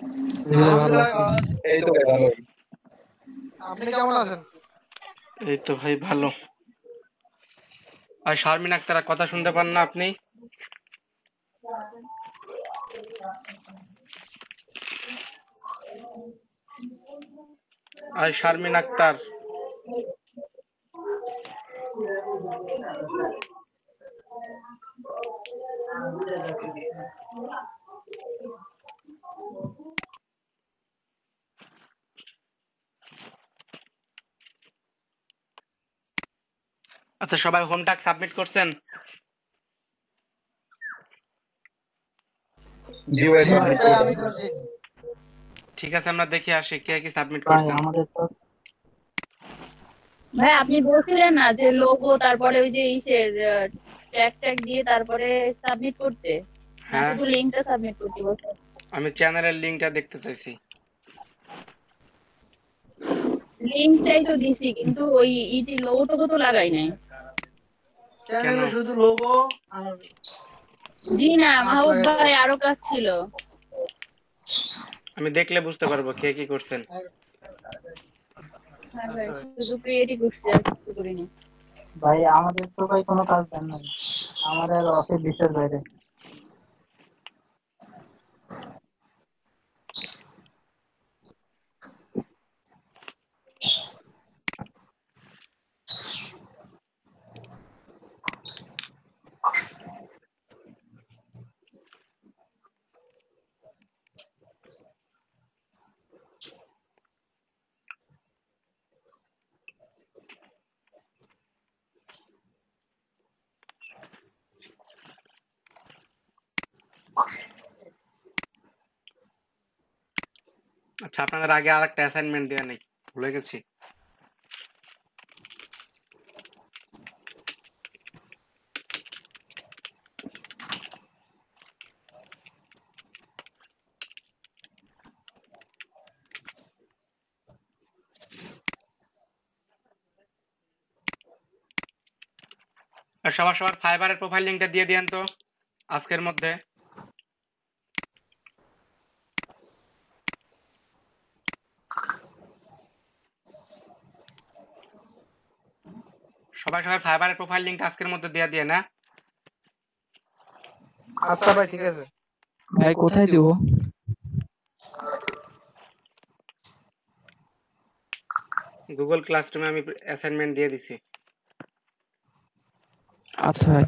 এই যে ভালো আলহামদুলিল্লাহ। আছি। এই তো ভাই ভালোই। আপনি কেমন আছেন? এই তো ভাই ভালো। আর শারমিন আক্তারের কথা শুনতে পান না আপনি? আর শারমিন আক্তার, আচ্ছা সবাই হোম টাস্ক সাবমিট করছেন? জি ভাই জি ভাই। সাবমিট ভাই করছি। আমি করছি। ঠিক আছে, আমরা দেখে আসি কে কি সাবমিট ভাই করছেন। আমাদের তো ভাই আপনি বলছিলেন না যে লোগো তারপরে ওই যে ইসের ট্যাগ ট্যাগ দিয়ে তারপরে সাবমিট করতে, না হ্যাঁ, শুধু লিঙ্কটা সাবমিট করতে বলছেন? আমি চ্যানেলের লিংকটা দেখতে চাইছি। লিঙ্কটাই তো দিছি কিন্তু ওই ইটি লোগো টোগো তো লাগাই নাই। কেন? চ্যানেলে শুধু লোগো আর জি না, আর্ট মাহবুব লাগাইতে ভাই বলছে। আরো কাজ ছিল। আমি দেখলে বুঝতে পারবো কে কি করছেন। হ্যাঁ ভাই, আচ্ছা ভাই। শুধু ক্রিয়েটই করছি আর কিছু করিনি। ভাই আমাদের তো ভাই কোনো কাজ দেন নাই, আমাদের অফিস বিশ্বের বাইরে। আচ্ছা, আপনাদের আগে আর একটা অ্যাসাইনমেন্ট দেওয়া নেই, ভুলে গেছি। আর সবার সবার ফাইবারের প্রোফাইল লিংকটা দিয়ে দিয়েন তো আজকের মধ্যে। সবাই সবার ফাইবারের প্রোফাইল লিংকটা আজকের মধ্যে দিয়ে দিয়ে না। আচ্ছা ভাই ঠিক আছে। ভাই কোথায় দিব? গুগল ক্লাসরুমে আমি অ্যাসাইনমেন্ট দিয়ে দিছি। আচ্ছা ভাই।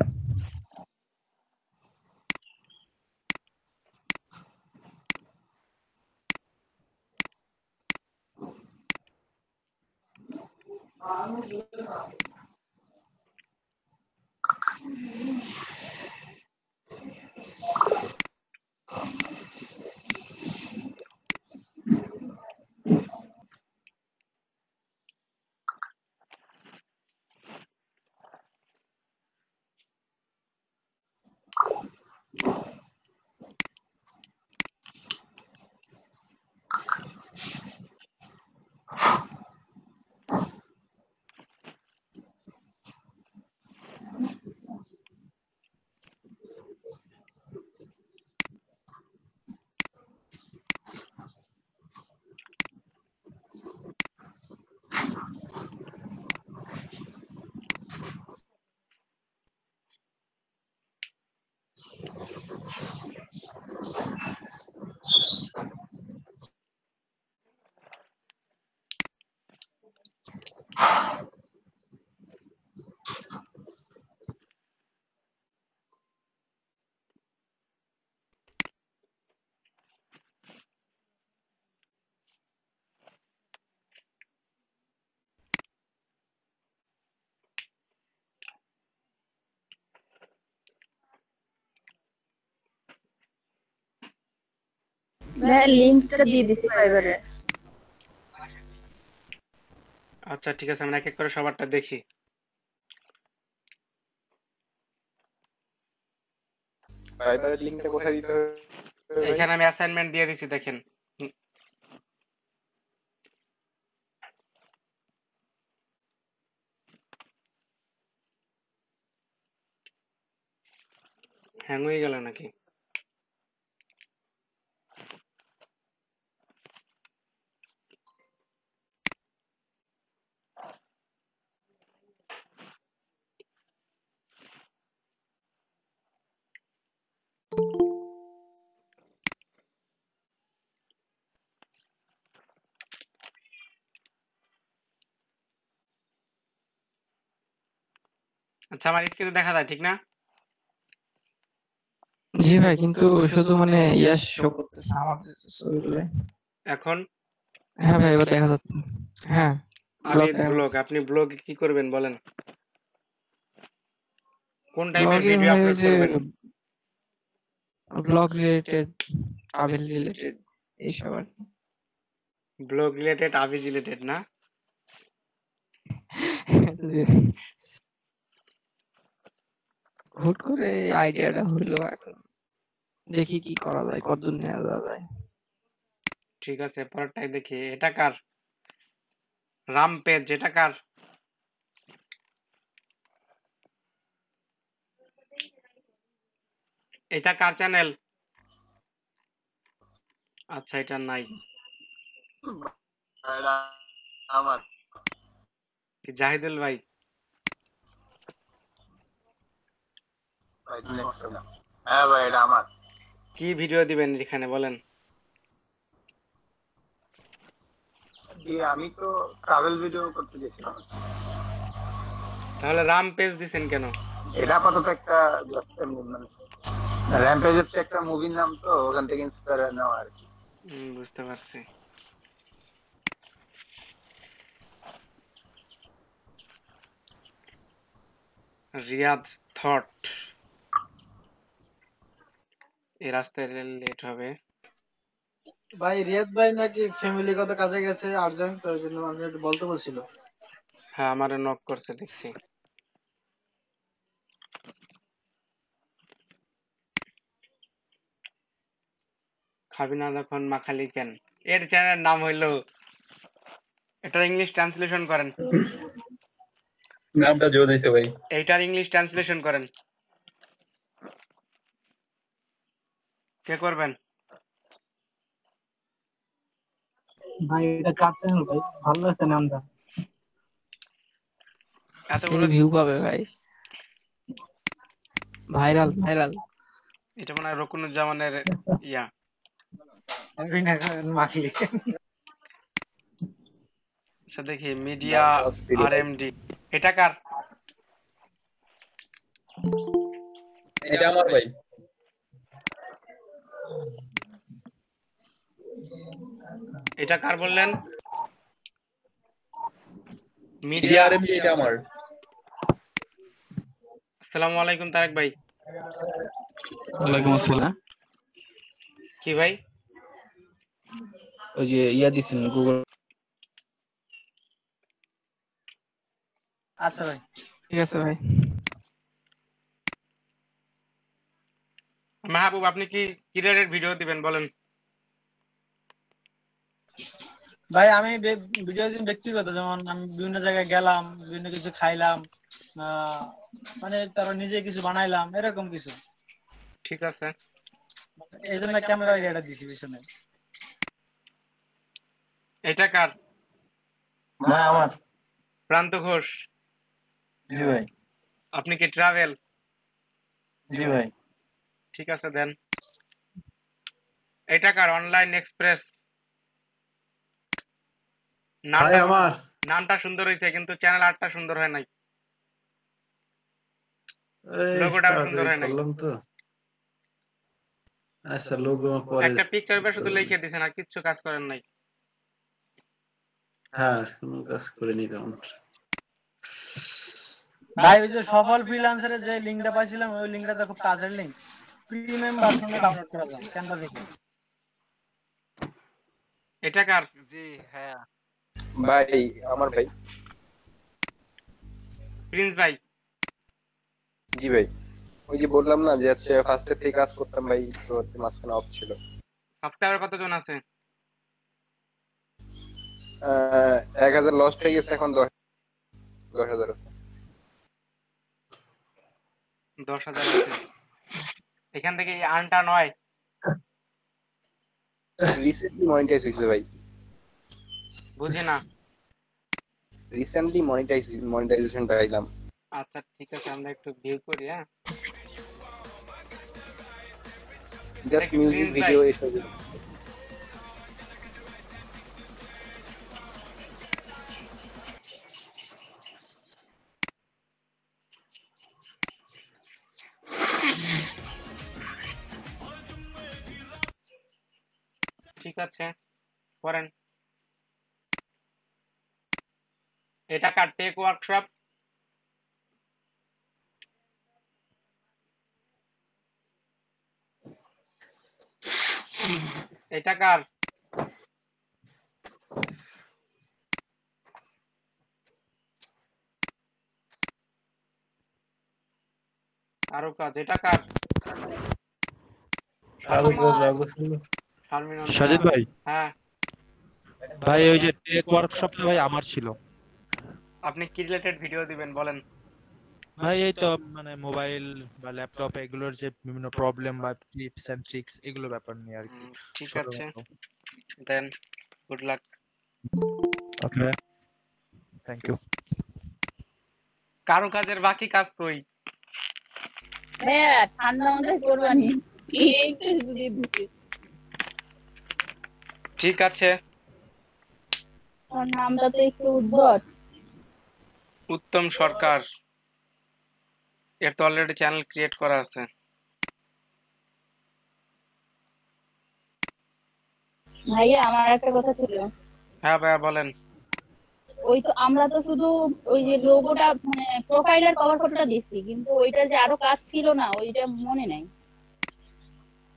ভাই লিঙ্কটা দিয়ে দিছি ফাইবারে। আচ্ছা ঠিক আছে, আমরা এক এক করে সবারটা দেখি। ফাইবারের লিংকটা কোথায় দিতে হবে ভাই? এখানে আমি অ্যাসাইনমেন্ট দিয়ে দিছি, দেখেন। হ্যাং হয়ে গেল নাকি? আচ্ছা, আমার স্ক্রিনে দেখা যায় ঠিক না? জি ভাই, কিন্তু শুধু মানে ইয়া শো করতেছে আমাদের ছবিগুলো। এখন হ্যাঁ ভাই, এবার দেখা যাচ্ছে। হ্যাঁ, আমি ব্লগ দেখা ব্লগ, যাচ্ছে। আপনি ব্লগে কি করবেন বলেন? কোন টাইপের ব্লগে ভিডিও ভাই ওই আপলোড যে করবেন? ব্লগ রিলেটেড, ট্রাভেল রিলেটেড এইসব আর কি। ব্লগ রিলেটেড, আবি রিলেটেড না? জি। হুট করে এই আইডিয়াটা হইলো, এখন দেখি কি করা যায়, কতদূর নেওয়া যাওয়া যায়। ঠিক আছে, পরেরটাই দেখি। এটা কার? রাম পেজ, এটা কার? এটা কার চ্যানেল? আচ্ছা, এটা নাই। এটা আমার কি জাহিদুল ভাই? ভাই, হ্যাঁ ভাই, এটা আমার। কি ভিডিও দিবেন এখানে বলেন? আমি তো ট্রাভেল ভিডিও করতে গেছিলাম। তাহলে রাম পেজ দিছেন কেন? এটা আপাতত একটা মানে র্যাম্পেজ হচ্ছে একটা মুভির নাম, তো ওখান থেকে ইন্সপায়ার নেওয়া আর কি। বুঝতে পারছি। রিয়াদ থট, এই রাস্তায় লেট হবে। ভাই রিয়াদ ভাই নাকি ফ্যামিলিগত কাজে গেছে আর্জেন্ট, তাই জন্য আমি একটু বলতে বলছিল। হ্যাঁ, আমারে নক করছে দেখছি। খাবি না যখন মাখালি কেন? এর চ্যানেলের নাম হইলো, এটার ইংলিশ ট্রান্সলেশন করেন। নামটা জোর দিছে ভাই। এইটার ইংলিশ ট্রান্সলেশন করেন। কে করবেন? ভাই এটা কার চ্যানেল ভাই? ভালো লাগছে নামটা। এত সেই বড়, ভিউ পাবে ভাই, ভাইরাল ভাইরাল। এটা মনে হয় রকুনুজ্জামানের ইয়া। আমি না মাখলি। আচ্ছা দেখি, মিডিয়া নামটা অস্থির আর ভাই। এমডি, এটা কার? এটা আমার ভাই। এটা কার বললেন? মিডিয়া। মিডিয়া আরএমজি, এটা আমার। আসসালামু আলাইকুম তারেক ভাই। ওয়ালাইকুম আসসালাম। কি ভাই? ওই যে ইয়া দিছেন গুগল। আচ্ছা ভাই। ঠিক আছে ভাই। মাহবুব, আপনি কি কি রেটেড ভিডিও দিবেন বলেন? ভাই আমি ভিডিও দিন ব্যক্তিগত, যেমন আমি বিভিন্ন জায়গায় গেলাম, বিভিন্ন কিছু খাইলাম, মানে তারপর নিজে কিছু বানাইলাম, এরকম কিছু। ঠিক আছে। এই জন্য ক্যামেরা এটা দিছি পিছনে। এটা কার? হ্যাঁ, আমার। প্রান্ত ঘোষ। জি ভাই। আপনি কি ট্রাভেল? জি ভাই। ঠিক আছে দেন। এটা কার? Online express. নামটা আমার নামটা সুন্দর হয়েছে, কিন্তু চ্যানেল আর্টটা সুন্দর হয় নাই, এই লোগোটাও সুন্দর তাড়াতাড়ি হয় নাই। করলাম তো। আচ্ছা, লোগো পরে। একটা পিকচার শুধু লিখে দিয়েছেন, আর কিচ্ছু কাজ করেন নাই। হ্যাঁ, কোনো কাজ করিনি তেমন। ভাই ওই যে সফল ফ্রিল্যান্সারের যে লিঙ্কটা পাইছিলাম, ওই লিঙ্কটা তো খুব কাজের লিঙ্ক। প্রিমিয়াম ভার্সনে ডাউনলোড করা যায় ক্যানভা থেকে। এটা কার? ভাই আমার ভাই। প্রিন্স ভাই। জি ভাই। ওই যে বললাম না যে হচ্ছে ফার্স্টের থেকে কাজ করতাম ভাই, তো হচ্ছে মাঝখানে অফ ছিল। সাবস্ক্রাইবার কতজন আছে? 1000 লস্ট হয়ে গেছে, এখন 10,000 আছে। 10,000 আছে। এখান থেকে আর্নটা নয়। রিসেন্টলি মনিটাইজ হয়েছে ভাই। বুঝি না। রিসেন্টলি মনিটাইজেশন পাইলাম। আচ্ছা ঠিক আছে, আমরা একটু ভিউ করি। হ্যাঁ, জাস্ট মিউজিক প্রিন্স ভাই। ভিডিও এসব। ঠিক আছে, করেন। এটা কার টেক ওয়ার্কশপ? এটা কার? আরো কাজ, এটা কার? শারমিন অন্তর। সাজিদ ভাই, হ্যাঁ, ভাই ওই যে টেক ওয়ার্কশপটা ভাই আমার ছিল। আপনি কি রিলেটেড ভিডিও দিবেন বলেন? ভাই এই তো মানে মোবাইল বা ল্যাপটপ এগুলোর যে বিভিন্ন প্রবলেম বা টিপস এন্ড ট্রিক্স এগুলো ব্যাপার নিয়ে আর কি। ঠিক ছোট আছে, মতো। Then good luck. Okay, thank you. কারো কাজের বাকি কাজ কই? হ্যাঁ, ঠান্ডা মাথায় করবানি। এইটা যদি দিতে। ঠিক আছে, ওর নামটা তো একটু উদ্ভট। উত্তম সরকার। এর তো অলরেডি চ্যানেল ক্রিয়েট করা আছে। ভাইয়া আমার একটা কথা ছিল। হ্যাঁ ভাইয়া বলেন। ওই তো আমরা তো শুধু ওই যে লোগোটা মানে প্রোফাইল আর কভার ফটোটা দিচ্ছি, কিন্তু ওইটার যে আরো কাজ ছিল না ওইটা মনে নাই।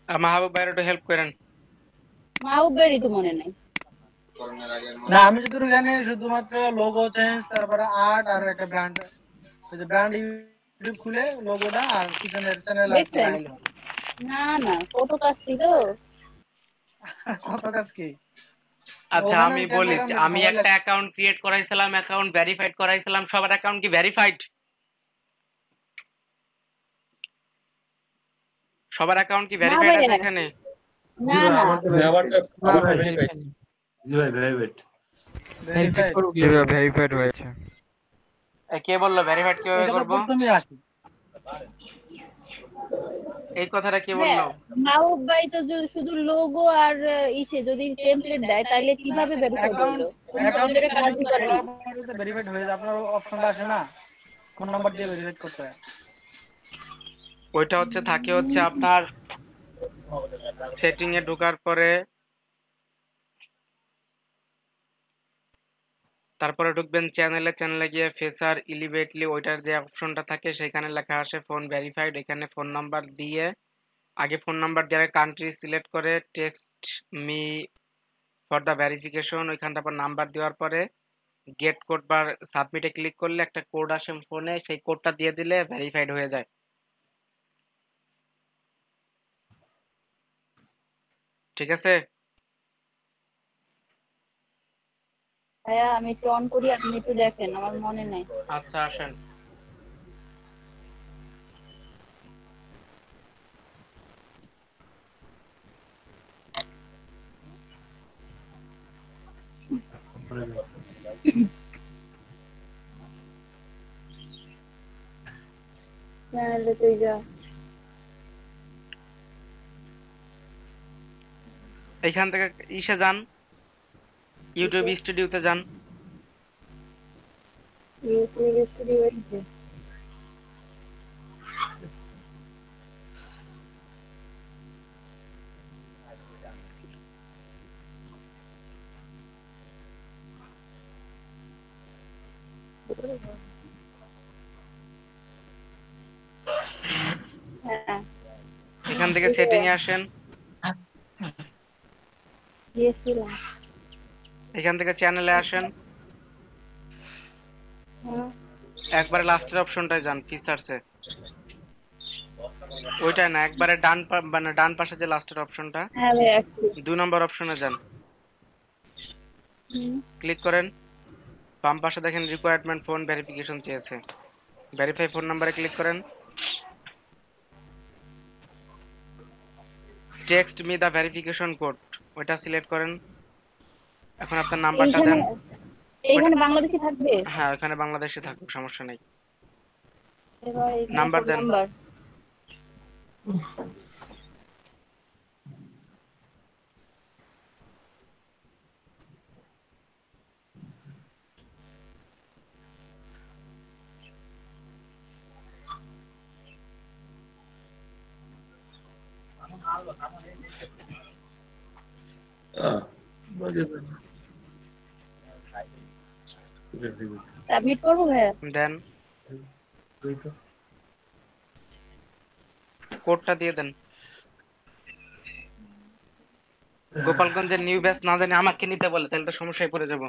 মাহবুব ভাইয়ের একটু হেল্প করেন। মাহবুবেরই তো মনে নাই। না আমি যতটুকু জানি শুধুমাত্র লোগো চেঞ্জ, তারপরে আর্ট আর একটা ব্র্যান্ড, ওই যে ব্র্যান্ড ইউটিউব খুলে লোগোটা আর পিছনের চ্যানেল আর দেখছেন? লাগাইলো। না না, কত কাজ ছিল। কত কাজ কি? আচ্ছা ওখানে আমি ওই বলি, ক্যামেরা আমি মোবাইল একটা অ্যাকাউন্ট ক্রিয়েট করাইছিলাম, অ্যাকাউন্ট ভেরিফাইড করাইছিলাম, সবার অ্যাকাউন্ট কি ভেরিফাইড? সবার অ্যাকাউন্ট কি না ভেরিফাইড আছে ভাইয়া, এখানে? জি না ভাই, না। আমারটা না ভাই ভেরিফাইড। ভেরিফাই জি ভাই, ভেরিফাইড। Verify verified. করবো কিভাবে? ভেরিফাইড হয়েছে। কে বললো ভেরিফাইড কিভাবে এটা তো করব? প্রথমে আসে। এই কথাটা কে হ্যাঁ, বললো? মাহবুব ভাই তো শুধু লোগো আর ইসে যদি টেমপ্লেট দেয় তাহলে কিভাবে ভেরিফাই অ্যাকাউন্ট করলো? কোনো তো অ্যাকাউন্ট ভিতরে কাজই করে না। খোলার পরে তো ভেরিফাইড হয়ে যায়, আপনার অপশনটা আসে না ফোন নাম্বার দিয়ে ভেরিফাইড করতে হয়। ওইটা হচ্ছে থাকে হচ্ছে আপনার সেটিং এ ঢোকার পরে, তারপরে ঢুকবেন চ্যানেলে, চ্যানেলে গিয়ে ফেসার ইলিভেটলি ওইটার যে অপশনটা থাকে সেখানে লেখা আসে ফোন ভেরিফাইড। এখানে ফোন নাম্বার দিয়ে, আগে ফোন নাম্বার দিয়ে কান্ট্রি সিলেক্ট করে text me for the verification, ওইখান তারপর নাম্বার দেওয়ার পরে গেট কোড বা সাবমিটে ক্লিক করলে একটা কোড আসে ফোনে, সেই কোডটা দিয়ে দিলে ভেরিফাইড হয়ে যায়। ঠিক আছে? ভাইয়া আমি একটু অন করি, আপনি একটু দেখেন, আমার মনে নাই। আচ্ছা আসেন। চ্যানেলে তুই যা। এইখান থেকে ইসে যান, ইউটিউব স্টুডিওতে যান। ইউটিউব স্টুডিও হয়েছে। হ্যাঁ, এখান থেকে সেটিং এ আসেন, গিয়েছিলাম। এখান থেকে চ্যানেলে আসেন, হ্যাঁ, একবারে লাস্টের অপশনটায় যান ফিচার্সে। ওইটাই না, একবারে মানে ডান পাশে যে লাস্টের অপশনটা, হ্যাঁ ভাই আসছি। 2 নম্বর অপশনে যান, হুম, ক্লিক করেন। বাম পাশে দেখেন রিকোয়ারমেন্ট ফোন ভেরিফিকেশন চেয়েছে, ভেরিফাই ফোন নাম্বারে ক্লিক করেন। Text me the verification code, ওইটা সিলেক্ট করেন। এখন আপনার নাম্বারটা দেন। এইখানে বাংলাদেশি থাকবে। হ্যাঁ, ওখানে বাংলাদেশে থাকুক, সমস্যা নেই। এবার এইখানে নাম্বার সব দেন। নাম্বার। সাবমিট করবো ভাইয়া? দেন, কোডটা দিয়ে দেন। গোপালগঞ্জের নিউ ব্যাচ না জানি আমাকে নিতে বলে, তাহলে তো সমস্যায় পড়ে যাব।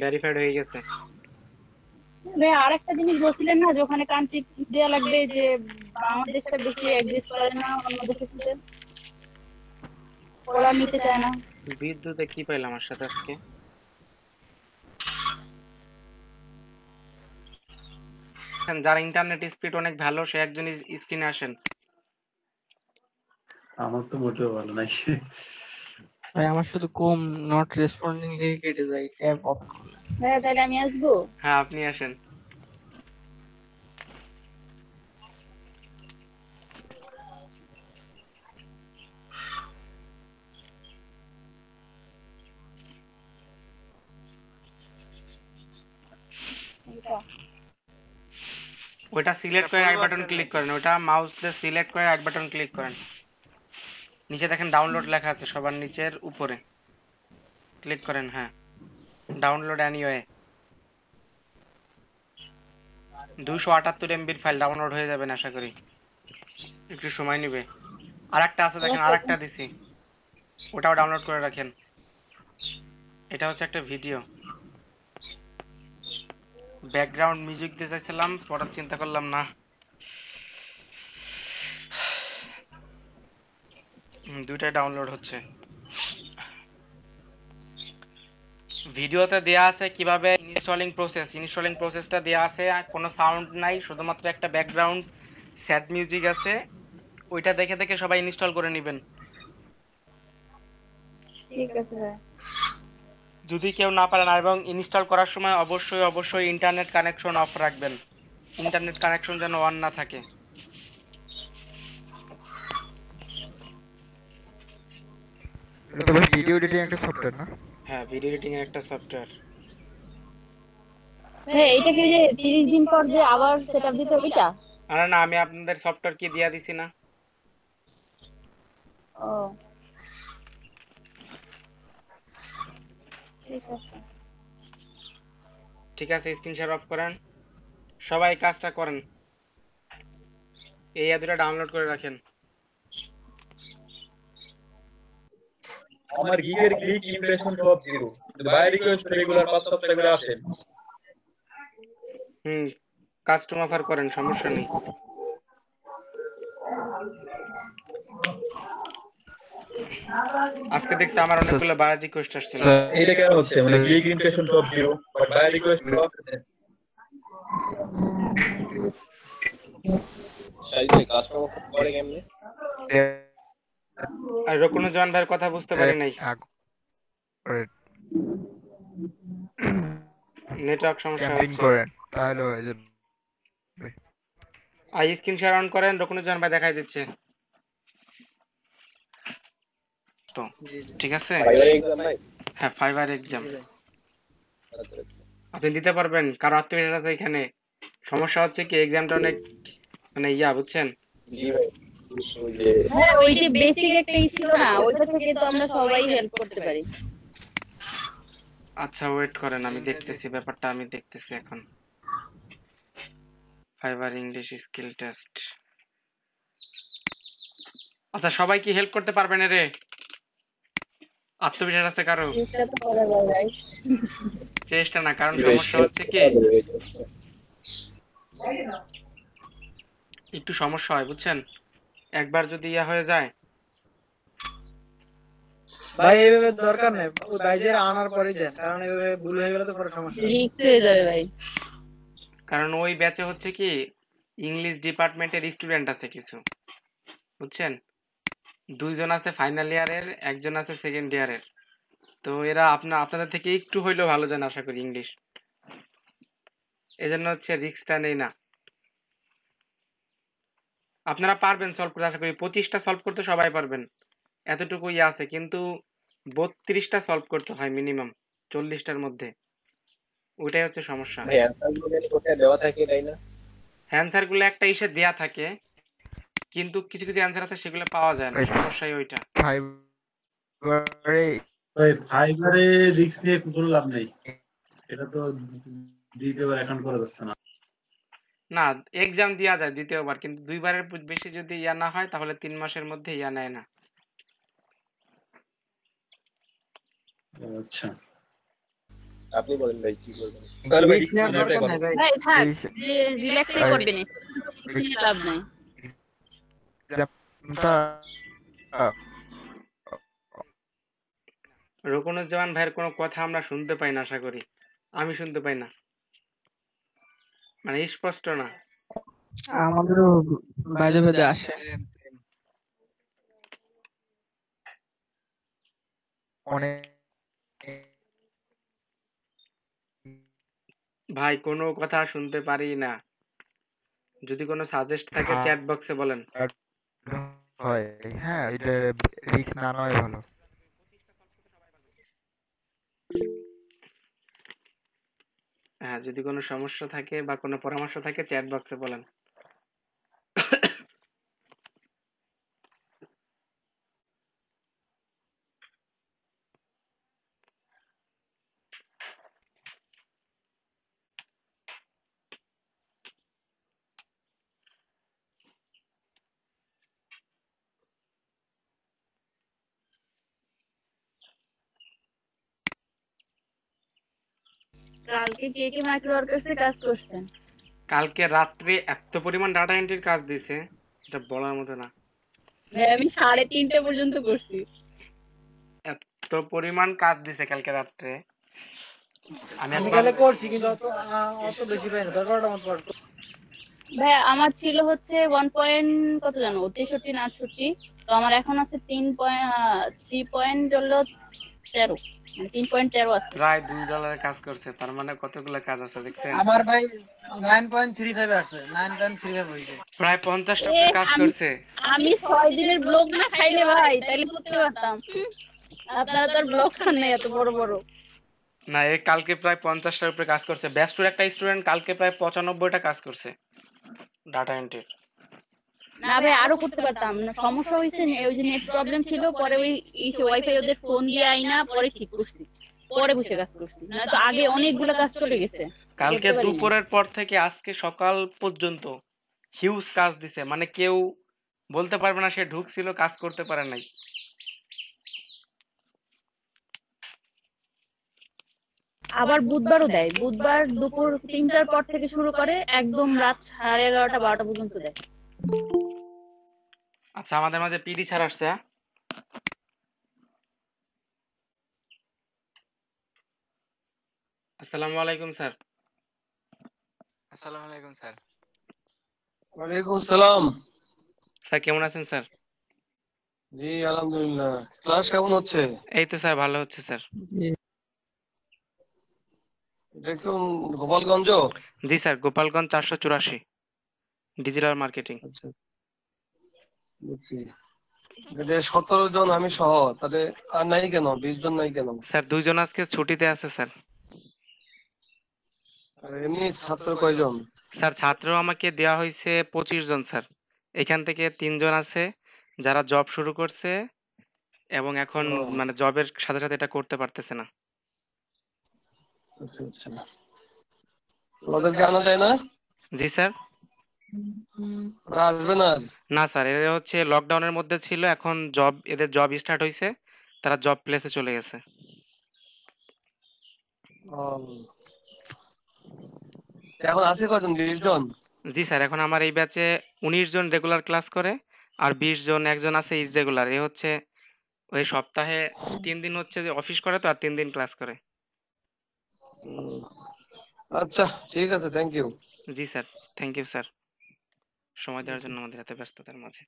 ভেরিফাইড হয়ে গেছে। ভাইয়া আরেকটা জিনিস বলছিলেন না যে ওখানে কান্ট্রি দেওয়া লাগবে, যে বাংলাদেশটা বেশি এক্সিস্ট করে না অন্য দেশের সাথে, ওরা নিতে চায় না। বিদ্যুতে কি পাইলাম আমার সাথে আজকে? যার ইন্টারনেট স্পিড অনেক ভালো সে একজন স্ক্রিনে আসেন। আমার তো মোটেও ভালো নাই। ভাই আমার শুধু কম নট রেসপন্ডিং লিখে কেটে যায়, ট্যাব অফ করলে। ভাইয়া তাহলে আমি আসবো? হ্যাঁ আপনি আসেন। ওটা সিলেক্ট করে রাইট বাটন ক্লিক করেন, ওটা মাউস দিয়ে সিলেক্ট করে রাইট বাটন ক্লিক করেন। নিচে দেখেন ডাউনলোড লেখা আছে সবার নিচের উপরে, ক্লিক করেন। হ্যাঁ download anyway. 278 MB file download হয়ে যাবেন আশা করি, একটু সময় নেবে। আরেকটা আছে দেখেন, আরেকটা দিছি, ওটাও ডাউনলোড করে রাখেন। এটা হচ্ছে একটা ভিডিও, ব্যাকগ্রাউন্ড মিউজিক দিয়ে চাইছিলাম, পরে চিন্তা করলাম না। দুইটাই ডাউনলোড হচ্ছে। ভিডিওতে দেয়া আছে কিভাবে ইনস্টলিং প্রসেসটা দেয়া আছে, আর কোনো সাউন্ড নাই, শুধুমাত্র একটা ব্যাকগ্রাউন্ড স্যাড মিউজিক আছে, ওইটা দেখে দেখে সবাই ইনস্টল করে নেবেন। ঠিক আছে ভাই। যদি কেউ না পারেন, এবং ইনস্টল করার সময় অবশ্যই ইন্টারনেট কানেকশন অফ রাখবেন, ইন্টারনেট কানেকশন যেন অন না থাকে। এটা তো ভাই ভিডিও এডিটিং একটা সফটওয়্যার না? হ্যাঁ ভিডিও এডিটিং এর একটা সফটওয়্যার। হ্যাঁ এটা কি যে 30 দিন পর যে আবার সেটআপ দিতে হবে এটা? আরে না, আমি আপনাদের সফটওয়্যার কি দিয়া দিছি না? ও ঠিক আছে। ঠিক আছে, স্ক্রিন শেয়ার অফ করেন, সবাই কাজটা করেন, এই অ্যাপটা ডাউনলোড করে রাখেন। আমার গিগের ক্লিক ইমপ্রেশন সব 0, বাই রিকোয়েস্ট রেগুলার 5 সপ্তাহ করে আসে। কাস্টম অফার করেন, সমস্যা নেই। আজকে দেখছি আমার অনেকগুলো বাই রিকোয়েস্ট আসছিল। এটা কেন হচ্ছে, মানে গিগ ইমপ্রেশন সব 0 বাট বাই রিকোয়েস্ট সব আছে। সাইজে কাস্টম অফার করে কেমনে? আর রকুনুজ্জামান ভাইয়ের কথা বুঝতে পারি নাই, নেটওয়ার্ক সমস্যা হচ্ছে। তাহলে হয়ে যাবে। আই স্ক্রিন শেয়ার অন করেন, রকুনুজ্জামান ভাই দেখাই দিচ্ছে তো, ঠিক আছে? ফাইবার এক্সাম নাই? হ্যাঁ ফাইবার এক্সাম আপনি দিতে পারবেন, কারো আত্মবিশ্বাস আছে এখানে। সমস্যা হচ্ছে কি এক্সামটা অনেক মানে বুঝছেন? জি ভাই। হ্যাঁ ওই যে বেসিক একটা ছিল না, ওইটা থেকে তো আমরা সবাই হেল্প করতে পারি। আচ্ছা ওয়েট করেন, আমি দেখতেছি ব্যাপারটা, আমি দেখতেছি এখন। Fibre English skill test. আচ্ছা সবাই কি হেল্প করতে পারবেন রে? আত্মবিশ্বাস আছে কারো? চেষ্টা তো করা যায় ভাই। চেষ্টা না, কারণ সমস্যা হচ্ছে কি একটু সমস্যা হয় বুঝছেন, একবার যদি হয়ে যায়। ভাই এইভাবে দরকার নেই, ওই বাইজের আনার পরে দেন, কারণ এইভাবে ভুল হয়ে গেলে তো পরে সমস্যা রিস্ক হয়ে যাবে ভাই। কারণ ওই ব্যাচে হচ্ছে কি ইংলিশ ডিপার্টমেন্টের স্টুডেন্ট আছে কিছু, বুঝছেন? 2 জন আছে ফাইনাল ইয়ারের, একজন আছে সেকেন্ড ইয়ারের। তো এরা আপনাদের থেকে একটু হইলেও ভালো জানে আশা করি ইংলিশ, এজন্য হচ্ছে রিস্কটা নেই না। আপনারা পারবেন সলভ করতে, আশা করি 25টা সলভ করতে সবাই পারবেন। এতটুকুই আছে, কিন্তু 32টা সলভ করতে হয় মিনিমাম 40টার মধ্যে। ওইটাই হচ্ছে সমস্যা। ভাই অ্যান্সার গুলো কোথায় দেওয়া থাকে তাই না? অ্যান্সার গুলো একটা ইসে দেয়া থাকে, কিন্তু কিছু কিছু অ্যান্সার আছে সেগুলো পাওয়া যায় না, সমস্যাই ওইটা। ফাইবারে ভাই ফাইবারে রিস্ক নিয়ে কোনো লাভ নেই, এটা তো দ্বিতীয়বার অ্যাকাউন্ট করা যাচ্ছে না। না, এক্সাম দেওয়া যায় দ্বিতীয়বার, কিন্তু 2বারের বেশি যদি ইয়া না হয় তাহলে 3 মাসের মধ্যে ইয়া নেয় না। আচ্ছা, আপনি বলেন ভাই কি করবেন? তাহলে ভাই রিস্ক নেওয়ার দরকার নাই ভাই। ভাই থাক, এই রিল্যাক্সই করবে না, কিছু নিয়ে লাভ নাই। এক্সামটা রুকনুজ্জামান ভাইয়ের কোনো কথা আমরা শুনতে পাই না, আশা করি। আমি শুনতে পাই না, মানে স্পষ্ট না। আমাদেরও বাইরে বেঁধে আসে। অনেক ভাই কোনো কথা শুনতে পারি না। যদি কোনো সাজেস্ট থাকে চ্যাট বক্সে বলেন। হয়, হ্যাঁ, এটা রিস্ক না নেওয়াই ভালো। হ্যাঁ, যদি কোনো সমস্যা থাকে বা কোনো পরামর্শ থাকে চ্যাট বক্সে বলেন। কালকে কে কে মাইক্রো ওয়ার্কার্সে কাজ করছেন? কালকে রাত্রে এত পরিমাণ ডাটা এন্ট্রির কাজ দিছে, এটা বলার মতো না। ভাই আমি 3:30 পর্যন্ত করছি। এত পরিমাণ কাজ দিছে কালকে রাত্রে, আমি আমি একবার কালে করছি কিন্তু অত বেশি পাই না, 10-12টার মতো পারবো। ভাই আমার ছিল হচ্ছে 1 পয়েন্ট কত জানো, 63 না 68। তো আমার এখন আছে 3 পয়েন্ট হলো 13, মানে 3.13 আছে। প্রায় $2 কাজ করছে, তার মানে কতগুলো কাজ আছে দেখছেন। আমার ভাই 9.35 আছে, 9.35 হইছে। প্রায় 50টা কাজ করছে। আমি 6 দিনের ব্লগ না খাইলে ভাই তাইলে করতে পারতাম। আপনারা তো আর ব্লগ খান না এত বড় বড়। না, এই কালকে প্রায় 50টার উপরে কাজ করছে। ব্যস্টর একটা স্টুডেন্ট কালকে প্রায় 95টা কাজ করছে ডাটা এন্ট্রির। না ভাই আরো করতে পারতাম না, সমস্যা হয়েছে ওই যে নেট প্রবলেম ছিল, পরে ওই ওয়াইফাই ওদের ফোন দিয়ে আইনা পরে ঠিক করছি, পরে বসে কাজ করছি, না তো আগে অনেকগুলো কাজ চলে গেছে। কালকে দুপুরের পর থেকে আজকে সকাল পর্যন্ত হিউজ কাজ দিছে, মানে কেউ বলতে পারবে না সে ঢুকছিল কাজ করতে পারে নাই। আবার বুধবারও দেয়, বুধবার দুপুর 3টার পর থেকে শুরু করে একদম রাত 11:30 12টা পর্যন্ত দেয়। আচ্ছা, আমাদের মাঝে পিডি স্যার আসছে। আসসালামু আলাইকুম স্যার। আসসালামু আলাইকুম স্যার। ওয়ালাইকুম সালাম। স্যার কেমন আছেন স্যার? জি আলহামদুলিল্লাহ। ক্লাস কেমন হচ্ছে? এই তো স্যার ভালো হচ্ছে স্যার। দেখুন গোপালগঞ্জ। জি স্যার, গোপালগঞ্জ 484 ডিজিটাল মার্কেটিং। আচ্ছা বুঝছি। 17 জন আমি সহ, তাহলে আর নাই কেন? 20 জন নাই কেন? স্যার 2 জন আজকে ছুটিতে আছে স্যার। আর এমনি ছাত্র কয়জন? স্যার ছাত্র আমাকে দেওয়া হয়েছে 25 জন স্যার। এখান থেকে 3 জন আছে যারা জব শুরু করছে এবং এখন মানে জবের সাথে সাথে এটা করতে পারতেছে না। আচ্ছা আচ্ছা, ওদেরকে আনা যায় না? জি স্যার। আসবে না? না স্যার, এরা হচ্ছে লকডাউনের মধ্যে ছিল, এখন এদের জব স্টার্ট হয়েছে, তারা জব প্লেসে চলে গেছে। এখন আছে কয়জন? 20 জন? জি স্যার, এখন আমার এই ব্যাচে 19 জন রেগুলার ক্লাস করে আর 20 জন একজন আছে ইররেগুলার। এ হচ্ছে ওই সপ্তাহে 3 দিন হচ্ছে যে অফিস করে, তো আর 3 দিন ক্লাস করে। আচ্ছা ঠিক আছে, থ্যাংক ইউ। জি স্যার, থ্যাংক ইউ স্যার সময় দেওয়ার জন্য আমাদের এত ব্যস্ততার মাঝে।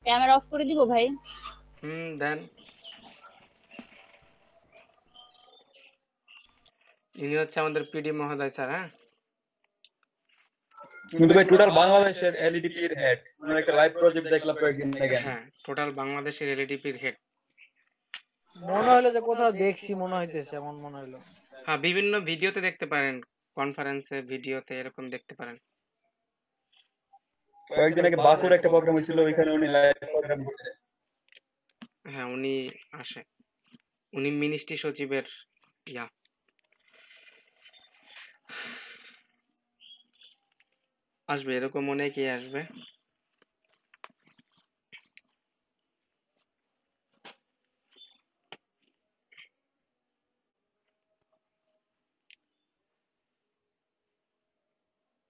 ক্যামেরা অফ করে দিব ভাই। দেন। ইনি হচ্ছে আমাদের পিডি মহোদয় স্যার। হ্যাঁ, কিন্তু ভাই টোটাল বাংলাদেশের এলইডিপির হেড মানে একটা লাইভ প্রজেক্ট দেখলাম কয়েকদিন আগে। হ্যাঁ, টোটাল বাংলাদেশের এলইডিপির হেড। মনে হলো যে কোথাও দেখছি মনে হইতেছে, এমন মনে হলো। হ্যাঁ, বিভিন্ন ভিডিওতে দেখতে পারেন, কনফারেন্সে, ভিডিওতে এরকম দেখতে পারেন। কয়েকদিন আগে বাকুর একটা প্রোগ্রাম হয়েছিল, ওইখানে উনি লাইভ প্রোগ্রাম দিচ্ছে। হ্যাঁ, উনি আসে, উনি মিনিস্ট্রি সচিবের ইয়া। আসবে, এরকম অনেকেই আসবে।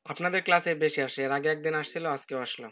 আপনাদের ক্লাসে বেশি আসে, এর আগে একদিন আসছিল, আজকেও আসলো।